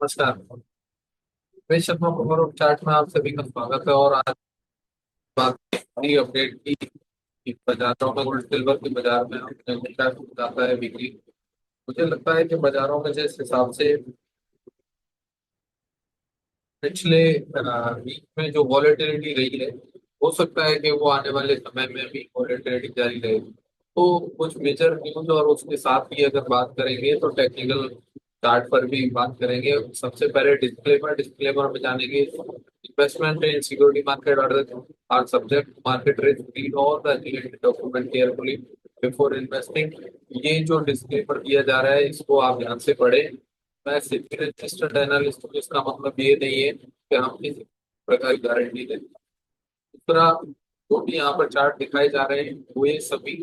नमस्कार। मैं शर्मा कुमार और चार्ट में आप सभी का स्वागत है। और आज बात की अपडेट की कि बाजारों में गोल्ड सिल्वर के बाजार में हमने क्या जाता है बिक्री। मुझे लगता है कि बाजारों में जिस हिसाब से पिछले वीक में जो वॉलेटिलिटी रही है, हो सकता है कि वो आने वाले समय में भी वॉलेटिलिटी जारी रहेगी। तो कुछ मेजर न्यूज और उसके साथ ही अगर बात करेंगे तो टेक्निकल चार्ट पर भी बात करेंगे। सबसे पहले डिस्क्लेमर में जानेंगे। Investment in security market are subject market risk, read all the related document carefully before investing. ये जो डिस्क्लेमर दिया जा रहा है इसको आप ध्यान से पढ़ें। मैं सिर्फ रजिस्टर्ड एनालिस्ट हूँ, इसका मतलब ये नहीं है कि हम किसी प्रकार की गारंटी दें। दूसरा, जो भी यहाँ पर चार्ट दिखाए जा रहे हैं वो ये सभी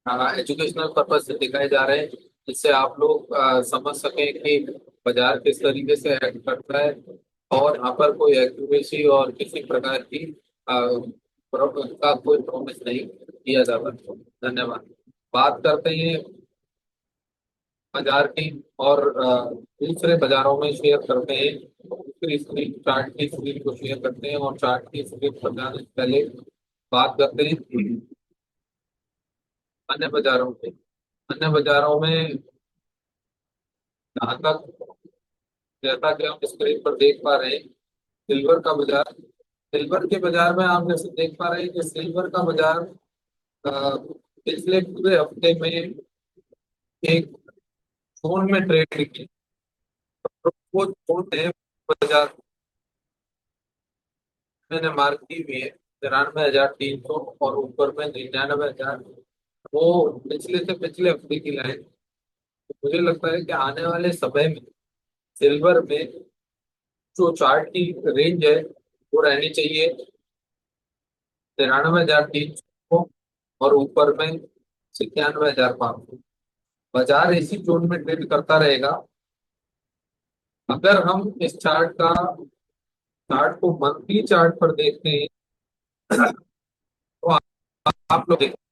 एजुकेशनल पर्पज से दिखाए जा रहे हैं, जिससे आप लोग समझ सकें कि बाजार किस तरीके से एक्ट करता है। और यहाँ पर कोई एक्यूरेसी और किसी प्रकार की का कोई प्रॉमिस नहीं किया जाता। धन्यवाद। बात करते हैं बाजार की, और दूसरे बाजारों में शेयर करते हैं। दूसरी स्क्रीन, चार्ट की स्क्रीन को शेयर करते हैं और चार्ट की स्क्रीन पर जाने से पहले बात करते हैं अन्य बाजारों के। अन्य बाजारों में जहाँ तक, जैसा कि हम स्क्रीन पर देख पा रहे हैं, सिल्वर का बाजार, सिल्वर के बाजार में आप जैसे देख पा रहे हैं कि सिल्वर का बाजार पिछले पूरे हफ्ते में एक जोन में ट्रेड की। वो जोन है बाजार, मैंने मार्क की हुई है 93,300 और ऊपर में 99,000। वो पिछले से पिछले हफ्ते की लाइन। तो मुझे लगता है कि आने वाले समय में सिल्वर में जो चार्ट की रेंज है वो रहनी चाहिए 93,300 और ऊपर में 97,500। बाजार इसी जोन में ट्रेड करता रहेगा। अगर हम इस चार्ट को मंथली चार्ट पर देखते हैं तो आप लोग देखिएगा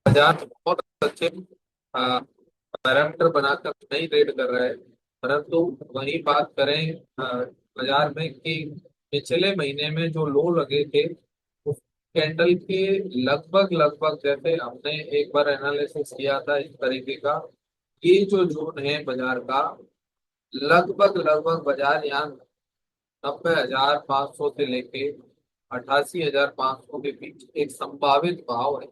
बाजार बहुत अच्छे पैरामीटर बनाकर नहीं रेड कर रहा है। परंतु वही बात करें बाजार में कि पिछले महीने में जो लो लगे थे उस कैंडल के लगभग लगभग, जैसे हमने एक बार एनालिसिस किया था इस तरीके का, ये जो जोन है बाजार का, लगभग लगभग बाजार यहाँ 90,500 से लेके 88,500 के बीच एक संभावित भाव है।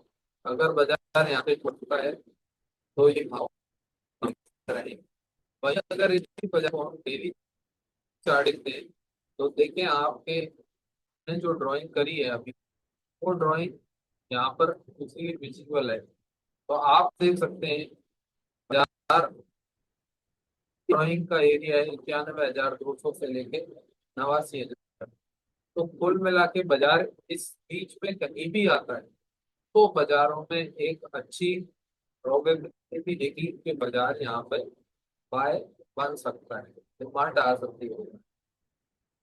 अगर बाजार यहाँ पे छुटता है तो ये भाव रहेगा। वही अगर इसी बाजार को हम डेली चार्ट दें तो देखें आपके ने जो ड्राइंग करी है अभी, वो ड्राइंग यहाँ पर इसीलिए विजिबल है। तो आप देख सकते हैं बाजार ड्राइंग का एरिया है 91,200 से लेके 89,000। तो कुल मिला के बाजार इस बीच में कहीं भी आता है तो बाजारों में एक अच्छी प्रोबेबिलिटी देगी कि बाजार यहाँ पर बाय बन सकता है, डिमांड आ सकती है।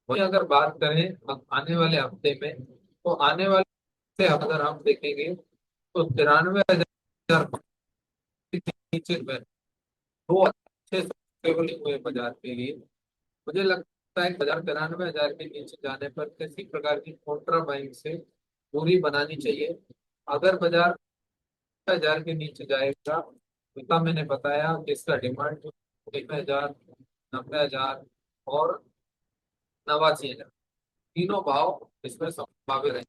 वही अगर बात करें अब आने वाले हफ्ते में, तो आने वाले हफ्ते अगर हम देखेंगे तो 93,000 के नीचे में दो अच्छे स्टेबलिंग हुए बाजार के लिए। मुझे लगता है कि बाजार 93,000 के नीचे जाने पर किसी प्रकार की काउंटर बाइंग से दूरी बनानी चाहिए। अगर बाजार हजार के नीचे जाएगा, जितना मैंने बताया कि इसका डिमांड 90,000, 90,000 और 89,000, तीनों भाव इसमें संभावित है।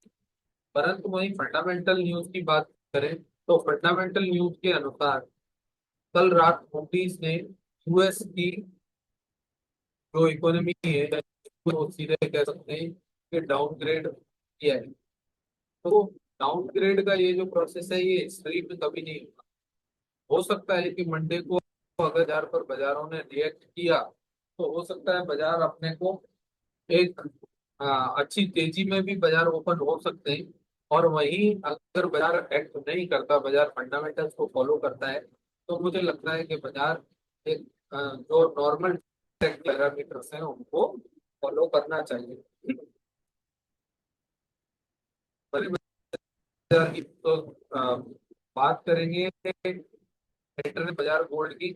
परंतु वही फंडामेंटल न्यूज की बात करें तो फंडामेंटल न्यूज के अनुसार कल रात मूडीज ने यूएस की जो इकोनॉमी है वो सीधे कह सकते हैं कि डाउनग्रेड किया है। तो डाउनग्रेड का ये जो प्रोसेस है ये हिस्ट्री में कभी नहीं हुआ। हो सकता है कि मंडे को अगर बाजार पर बाजारों ने रिएक्ट किया तो हो सकता है बाजार अपने को एक अच्छी तेजी में भी बाजार ओपन हो सकते हैं। और वहीं अगर बाजार एक्ट नहीं करता, बाजार फंडामेंटल्स को फॉलो करता है, तो मुझे लगता है कि बाजार एक जो नॉर्मल पैरामीटर्स हैं उनको फॉलो करना चाहिए। बड़े बाजार की तो बात करेंगे इंटरनेट बाजार गोल्ड की।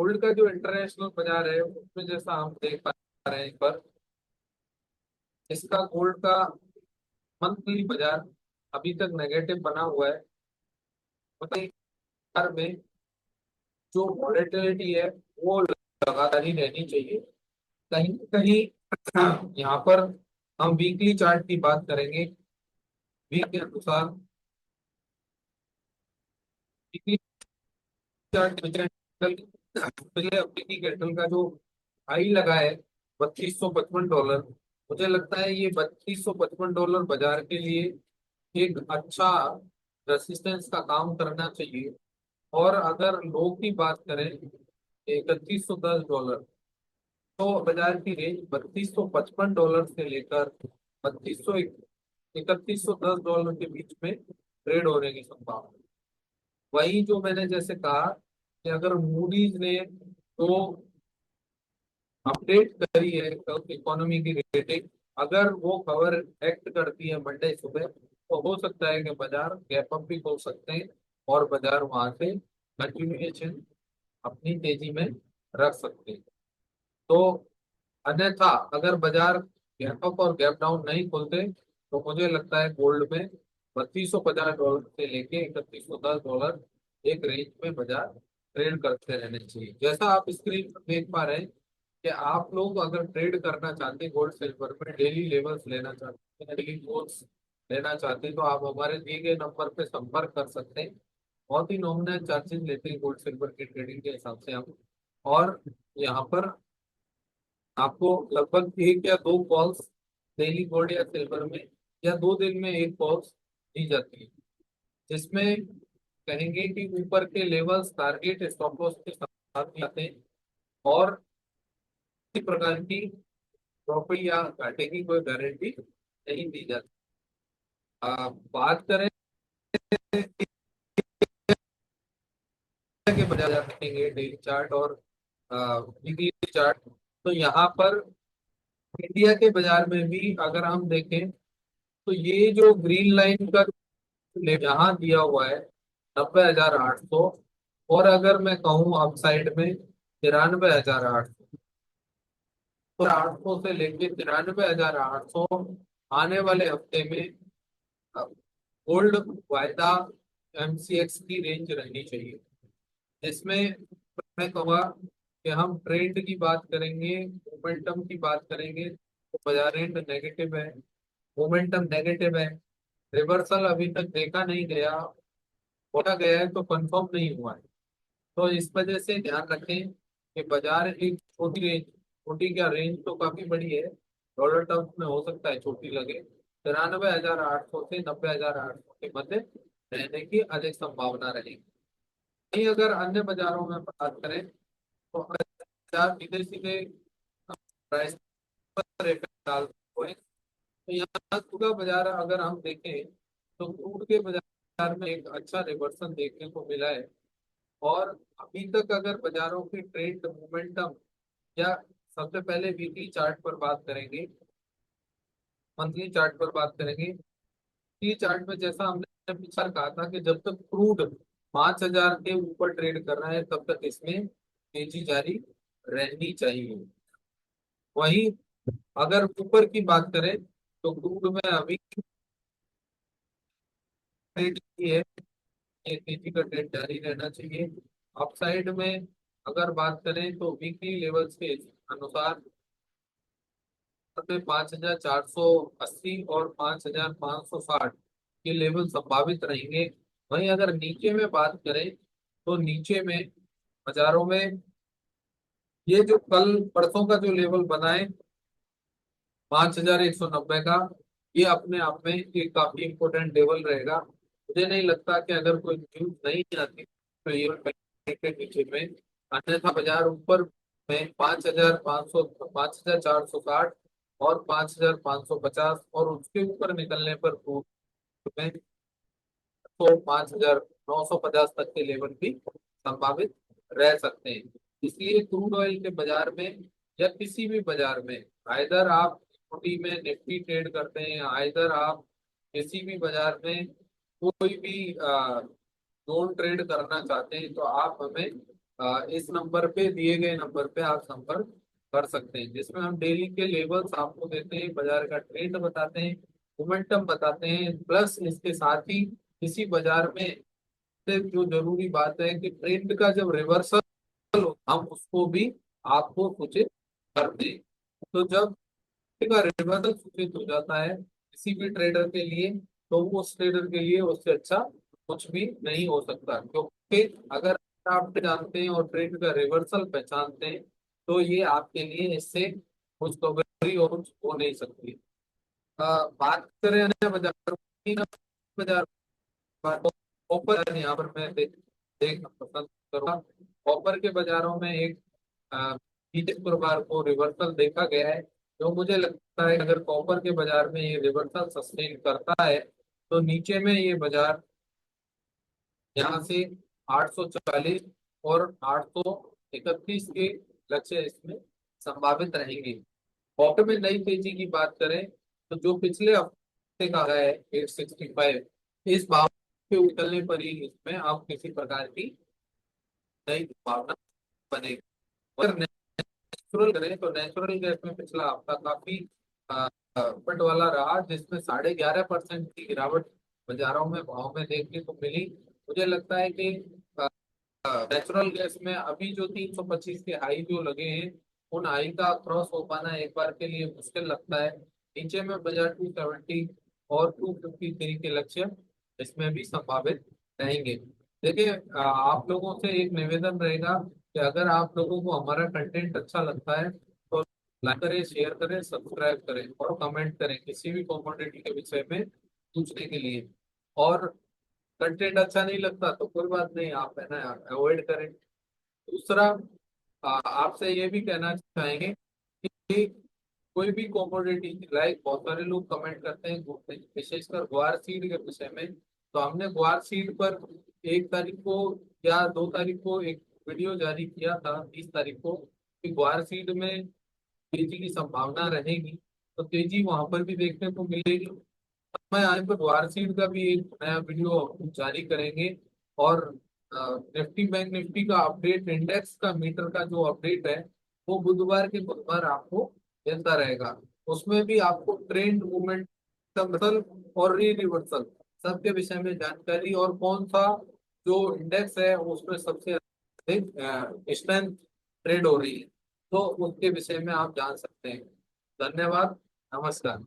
गोल्ड का जो इंटरनेशनल बाजार है उसमें जैसा हम देख पा रहे हैं पर इसका गोल्ड का मंथली बाजार अभी तक नेगेटिव बना हुआ है। मतलब बाजार में जो वॉलेटिलिटी है वो लगातार ही रहनी चाहिए। कहीं न कहीं यहाँ पर हम वीकली चार्ट की बात करेंगे। वीक के अनुसार वीकली चार्ट पिछले हफ्ते की कैंडल का जो हाई लगा है $3255, मुझे लगता है ये $3255 बाजार के लिए एक अच्छा रेसिस्टेंस का काम करना चाहिए। और अगर लो की बात करें $3110, तो बाजार की रेंज $3255 से लेकर 3110 के बीच में ट्रेड होने की संभावना। वही जो मैंने जैसे कहा कि अगर मूडीज ने तो अपडेट करी है इकोनॉमी की रेटिंग, अगर वो खबर एक्ट करती है मंडे सुबह, तो हो सकता है कि बाजार गैप अप भी हो सकते हैं और बाजार वहां से कंटिन्यूएशन अपनी तेजी में रख सकते हैं। तो अन्यथा अगर बाजार गैप अप और गैप डाउन नहीं खुलते तो मुझे लगता है गोल्ड में $3250 से लेके $3110 एक रेंज में बाजार ट्रेड करते रहने चाहिए। जैसा आप स्क्रीन पर देख पा रहे हैं कि आप लोग अगर ट्रेड करना चाहते हैं गोल्ड सिल्वर में, डेली लेवल्स लेना चाहते हैं, डेली गोल्स लेना चाहते हैं, तो आप हमारे दिए गए नंबर पे संपर्क कर सकते हैं। बहुत ही नॉमिनल चार्जेस लेते हैं गोल्ड सिल्वर की ट्रेडिंग के हिसाब से हम। और यहाँ पर आपको लगभग एक या दो कॉल्स डेली गोल्ड या सिल्वर में, या 2 दिन में एक कॉल्स दी जाती है, जिसमें कहेंगे कि ऊपर के लेवल्स टारगेट स्टॉप लॉस के साथ ही आते हैं और किसी प्रकार की प्रॉफिट या घाटे की कोई गारंटी नहीं दी जाती। बात करें के बजाय रखेंगे डेली चार्ट और वीकली चार्ट, तो यहाँ पर इंडिया के बाजार में भी अगर हम देखें तो ये जो ग्रीन लाइन का यहाँ दिया हुआ है 90,800, और अगर मैं कहूँ अपसाइड में 93,800, तो 800 से लेके 93,800 आने वाले हफ्ते में गोल्ड वायदा एमसीएक्स की रेंज रहनी चाहिए। जिसमें मैं कहूँगा कि हम ट्रेंड की बात करेंगे, मोमेंटम की बात करेंगे, तो बाजार ट्रेंड नेगेटिव है, मोमेंटम नेगेटिव है, रिवर्सल अभी तक देखा नहीं गया, बोला गया है तो कंफर्म नहीं हुआ है। तो इस वजह से ध्यान रखें कि बाजार एक छोटी रेंज, छोटी क्या रेंज तो काफी बड़ी है, डॉलर टर्म्स में हो सकता है छोटी लगे, 93,800 से 90,800 के मध्य रहने की अधिक संभावना रहेगी। नहीं, अगर अन्य बाजारों में बात करें तो बाजार सीधे सीधे प्राइस पर इफेक्ट डालते हैं। तो यहाँ क्रूड का बाजार अगर हम देखें तो क्रूड के बाजार में एक अच्छा रिवर्सन देखने को मिला है। और अभी तक अगर बाजारों की ट्रेंड मोमेंटम, या सबसे पहले वीकली चार्ट पर बात करेंगे, मंथली चार्ट पर बात करेंगे। वीकली चार्ट में जैसा हमने पिछले कहा था कि जब तक क्रूड 5,000 के ऊपर ट्रेड कर रहा है तब तक इसमें तेजी जारी रहनी चाहिए। वहीं अगर ऊपर की बात करें तो क्रूड में अभी ट्रेड की है, ये तेजी का ट्रेंड जारी रहना चाहिए। अपसाइड में अगर बात करें तो वीकली लेवल्स के अनुसार पे 5,480 और 5,560 ये लेवल संभावित रहेंगे। वहीं अगर नीचे में बात करें तो नीचे में बाजारों में ये जो कल परसों का जो लेवल बना है 5,190 का, ये अपने आप में एक काफी इंपोर्टेंट लेवल रहेगा। मुझे नहीं लगता कि अगर कोई न्यूज नहीं आती तो ये के नीचे में, अन्यथा बाजार ऊपर में 5,500, 5,460 और 5,550 और उसके ऊपर निकलने पर crude में तो 5,950 तक के लेवल भी संभावित रह सकते हैं। इसलिए क्रूड ऑयल के बाजार में या किसी भी बाजार में, आइदर आप इक्विटी में निफ्टी ट्रेड करते हैं, आइदर आप किसी भी बाजार में कोई भी जोन ट्रेड करना चाहते हैं, तो आप हमें इस नंबर पे, दिए गए नंबर पे आप संपर्क कर सकते हैं, जिसमें हम डेली के लेवल्स आपको देते हैं, बाजार का ट्रेंड बताते हैं, मोमेंटम बताते हैं, प्लस इसके साथ ही किसी बाजार में से जो जरूरी बात है कि ट्रेंड का जब रिवर्सल हो हम उसको भी आपको सूचित करते हैं। तो जब का रिवर्सल सूचित हो जाता है किसी भी ट्रेडर के लिए, तो वो उस ट्रेडर के लिए उससे अच्छा कुछ भी नहीं हो सकता, क्योंकि अगर आप जानते हैं और ट्रेड का रिवर्सल पहचानते हैं तो ये आपके लिए इससे कुछ कवरी और कुछ हो नहीं सकती। बात करें अन्य बाजार की, बाजार कॉपर यहाँ पर मैं देखना पसंद करूंगा। कॉपर के बाजारों में एक बीते शुक्रवार को रिवर्सल देखा गया है, जो मुझे लगता है अगर कॉपर के बाजार में ये रिवर्सल सस्टेन करता है तो नीचे में ये बाजार यहाँ से 840 और 831 के लक्ष्य इसमें संभावित रहेंगे। कॉपर में नई तेजी की बात करें तो जो पिछले हफ्ते का है 865, इस भाव के उछलने पर ही इसमें अब किसी प्रकार की नई भावना बनेगी। अगर नेचुरल करें तो नेचुरल गैस में पिछला हफ्ता काफी पट वाला रहा, जिसमें 11.5% की गिरावट बाजारों में भाव में देखने को मिली। मुझे लगता है कि नेचुरल गैस में अभी जो 325 के हाई जो लगे हैं, उन हाई का क्रॉस हो पाना एक बार के लिए मुश्किल लगता है। नीचे में बाजार 270 और 253 के लक्ष्य इसमें भी संभावित रहेंगे। देखिए, आप लोगों से एक निवेदन रहेगा कि अगर आप लोगों को हमारा कंटेंट अच्छा लगता है तो लाइक करें, शेयर करें, सब्सक्राइब करें और कमेंट करें किसी भी कमोडिटी के विषय में पूछने के लिए। और कंटेंट अच्छा नहीं लगता तो कोई बात नहीं, आप है ना अवॉइड करें। दूसरा, आपसे ये भी कहना चाहेंगे कि कोई भी कॉमोडिटी लाइक बहुत सारे लोग कमेंट करते हैं विशेषकर ग्वार सीड के विषय में, तो हमने ग्वार सीड पर 1 तारीख को या 2 तारीख को एक वीडियो जारी किया था, 30 तारीख को, कि ग्वार सीड में तेजी की संभावना रहेगी, तो तेजी वहां पर भी देखने को मिलेगी। मैं आने पर ग्वार सीड का भी एक नया वीडियो जारी करेंगे। और निफ्टी बैंक निफ्टी का अपडेट, इंडेक्स का मीटर का जो अपडेट है वो बुधवार के बुधवार आपको मिलता रहेगा। उसमें भी आपको ट्रेंड मूवमेंट, रिवर्सल और री रिवर्सल सबके विषय में जानकारी, और कौन सा जो इंडेक्स है उसमें सबसे अधिक स्ट्रेंथ ट्रेड हो रही है, तो उसके विषय में आप जान सकते हैं। धन्यवाद। नमस्कार।